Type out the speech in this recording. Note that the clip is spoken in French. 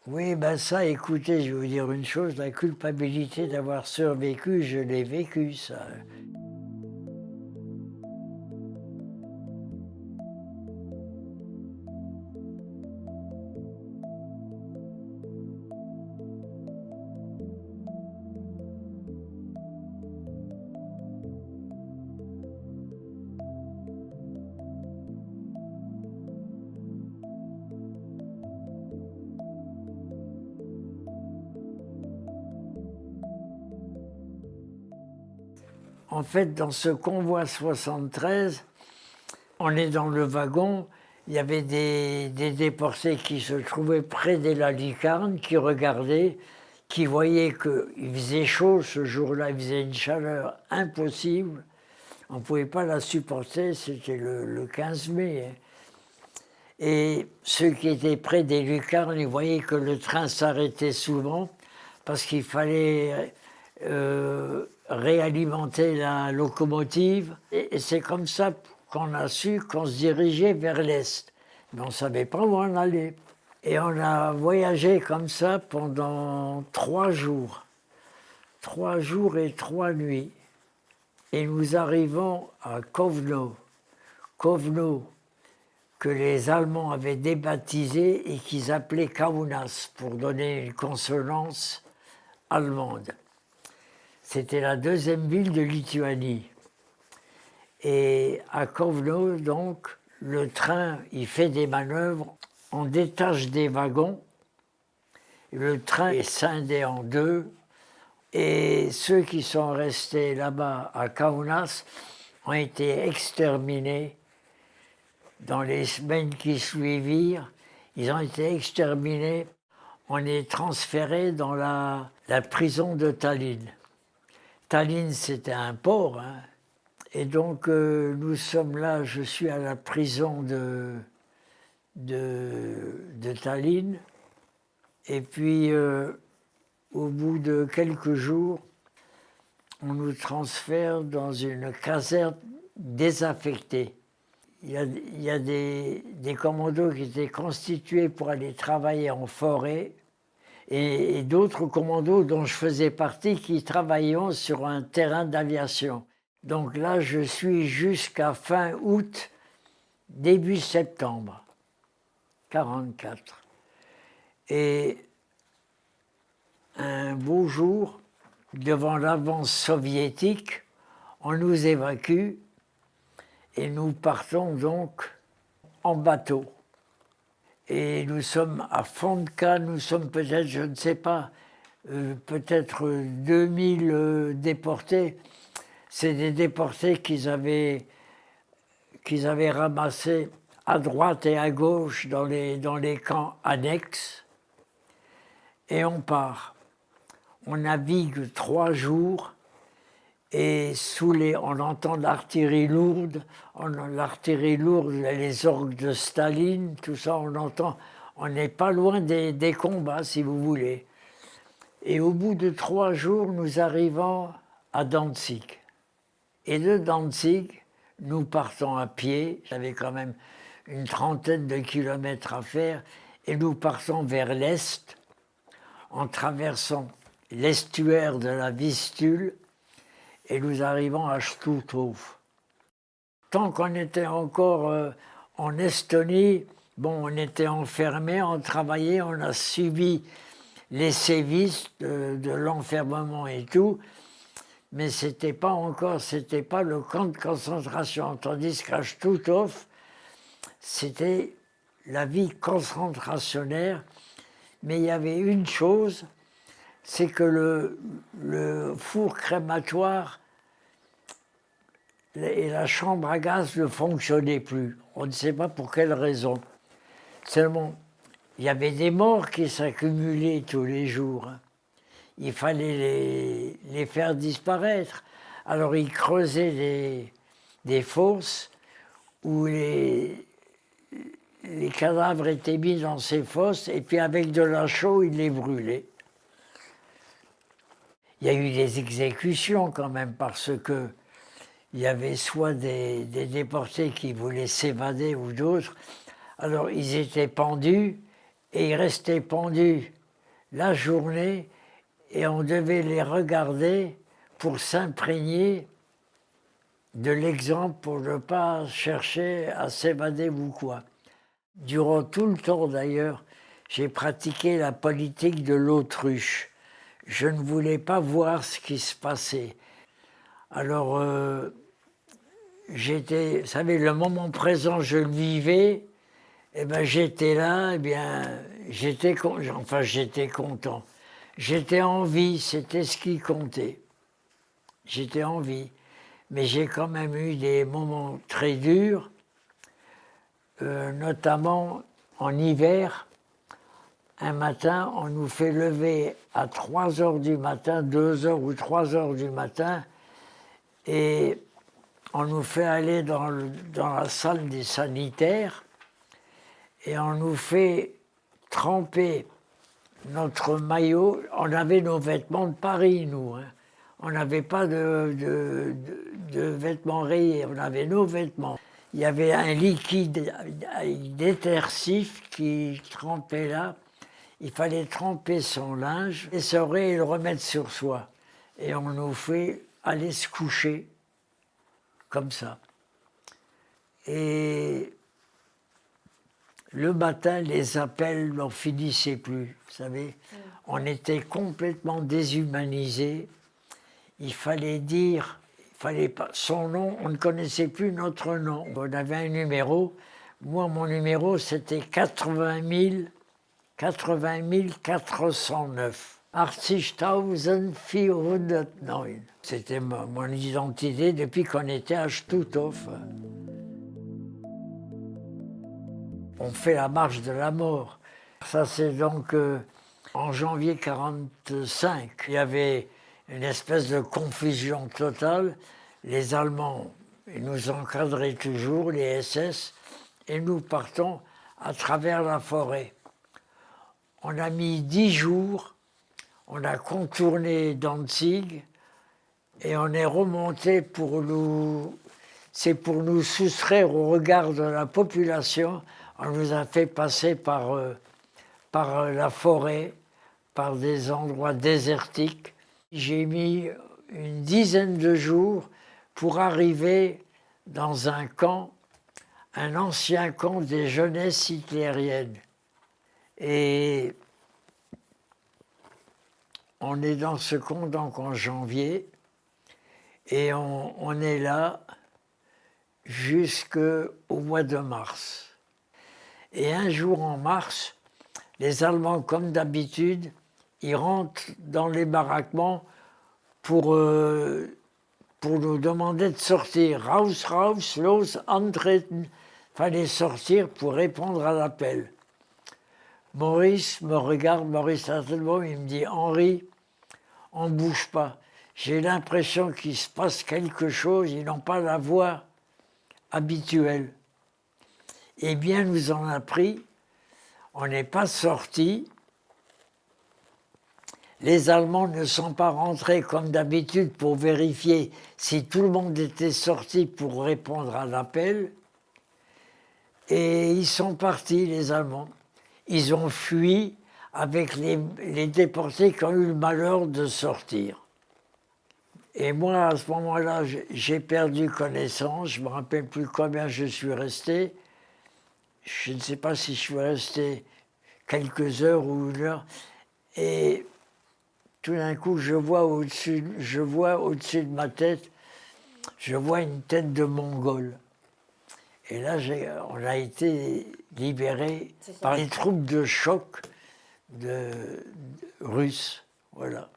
Oui, ben ça, écoutez, je vais vous dire une chose, la culpabilité d'avoir survécu, je l'ai vécu, ça. En fait, dans ce convoi 73, on est dans le wagon, il y avait des déportés qui se trouvaient près des la lucarne, qui regardaient, qui voyaient qu'il faisait chaud ce jour-là, il faisait une chaleur impossible. On ne pouvait pas la supporter, c'était le 15 mai. Hein. Et ceux qui étaient près des lucarnes, ils voyaient que le train s'arrêtait souvent parce qu'il fallait réalimenter la locomotive. Et c'est comme ça qu'on a su qu'on se dirigeait vers l'Est. Mais on ne savait pas où on allait. Et on a voyagé comme ça pendant 3 jours. 3 jours et 3 nuits. Et nous arrivons à Kovno. Kovno, que les Allemands avaient débaptisé et qu'ils appelaient Kaunas pour donner une consonance allemande. C'était la deuxième ville de Lituanie. Et à Kovno, donc, le train, il fait des manœuvres, on détache des wagons, le train est scindé en deux, et ceux qui sont restés là-bas à Kaunas ont été exterminés. Dans les semaines qui suivirent, ils ont été exterminés. On est transférés dans la prison de Tallinn. Tallinn, c'était un port, hein. Et donc, nous sommes là, je suis à la prison de Tallinn. Et puis, au bout de quelques jours, on nous transfère dans une caserne désaffectée. Il y a des commandos qui étaient constitués pour aller travailler en forêt et d'autres commandos dont je faisais partie qui travaillaient sur un terrain d'aviation. Donc là, je suis jusqu'à fin août, début septembre 1944. Et un beau jour, devant l'avance soviétique, on nous évacue. Et nous partons donc en bateau. Et nous sommes à Fonca, nous sommes peut-être, je ne sais pas, peut-être 2000 déportés. C'est des déportés qu'ils avaient ramassés à droite et à gauche dans les camps annexes. Et on part. On navigue 3 jours. Et on entend l'artillerie lourde, les orgues de Staline, tout ça, on entend. On n'est pas loin des combats, si vous voulez. Et au bout de 3 jours, nous arrivons à Danzig. Et de Danzig, nous partons à pied, j'avais quand même une trentaine de kilomètres à faire, et nous partons vers l'Est, en traversant l'estuaire de la Vistule, et nous arrivons à Stutthof. Tant qu'on était encore en Estonie, bon, on était enfermés, on travaillait, on a subi les sévices de l'enfermement et tout, mais c'était pas le camp de concentration, tandis qu'à Stutthof, c'était la vie concentrationnaire, mais il y avait une chose, c'est que le four crématoire et la chambre à gaz ne fonctionnaient plus. On ne sait pas pour quelle raison. Seulement, il y avait des morts qui s'accumulaient tous les jours. Il fallait les faire disparaître. Alors ils creusaient des fosses où les cadavres étaient mis dans ces fosses et puis avec de la chaux, ils les brûlaient. Il y a eu des exécutions quand même parce que il y avait soit des déportés qui voulaient s'évader ou d'autres. Alors ils étaient pendus et ils restaient pendus la journée et on devait les regarder pour s'imprégner de l'exemple, pour ne pas chercher à s'évader ou quoi. Durant tout le temps d'ailleurs, j'ai pratiqué la politique de l'autruche. Je ne voulais pas voir ce qui se passait. Alors, j'étais, vous savez, le moment présent, je le vivais, et ben j'étais là, et bien, j'étais content. J'étais en vie, c'était ce qui comptait. J'étais en vie. Mais j'ai quand même eu des moments très durs, notamment en hiver. Un matin, on nous fait lever à 3 heures du matin, 2 heures ou 3 heures du matin, et on nous fait aller dans la salle des sanitaires, et on nous fait tremper notre maillot. On avait nos vêtements de Paris, nous. Hein. On n'avait pas de vêtements rayés, on avait nos vêtements. Il y avait un liquide détersif qui trempait là. Il fallait tremper son linge, essorer et le remettre sur soi. Et on nous fait aller se coucher, comme ça. Et le matin, les appels n'en finissaient plus, vous savez. On était complètement déshumanisés. Il fallait dire, il fallait pas, son nom, on ne connaissait plus notre nom. On avait un numéro. Moi, mon numéro, c'était 80 409. 80.409. C'était mon identité depuis qu'on était à Stutthof. On fait la marche de la mort. Ça, c'est donc en janvier 1945. Il y avait une espèce de confusion totale. Les Allemands, ils nous encadraient toujours, les SS, et nous partons à travers la forêt. On a mis 10 jours, on a contourné Danzig et on est remonté pour nous soustraire au regard de la population. On nous a fait passer par la forêt, par des endroits désertiques. J'ai mis une dizaine de jours pour arriver dans un camp, un ancien camp des jeunesses hitlériennes. Et on est dans ce camp donc en janvier, et on est là jusqu'au mois de mars. Et un jour en mars, les Allemands, comme d'habitude, ils rentrent dans les baraquements pour nous demander de sortir. Raus, raus, los, antreten. Fallait sortir pour répondre à l'appel. Maurice me regarde, Maurice Asselbaum, il me dit « Henri, on ne bouge pas. J'ai l'impression qu'il se passe quelque chose, ils n'ont pas la voix habituelle. » Eh bien, nous en a pris, on n'est pas sortis. Les Allemands ne sont pas rentrés comme d'habitude pour vérifier si tout le monde était sorti pour répondre à l'appel. Et ils sont partis, les Allemands. Ils ont fui avec les déportés qui ont eu le malheur de sortir. Et moi, à ce moment-là, j'ai perdu connaissance. Je ne me rappelle plus combien je suis resté. Je ne sais pas si je suis resté quelques heures ou une heure. Et tout d'un coup, je vois au-dessus de ma tête, je vois une tête de Mongol. Et là, on a été libérés par les troupes de choc russes. Voilà.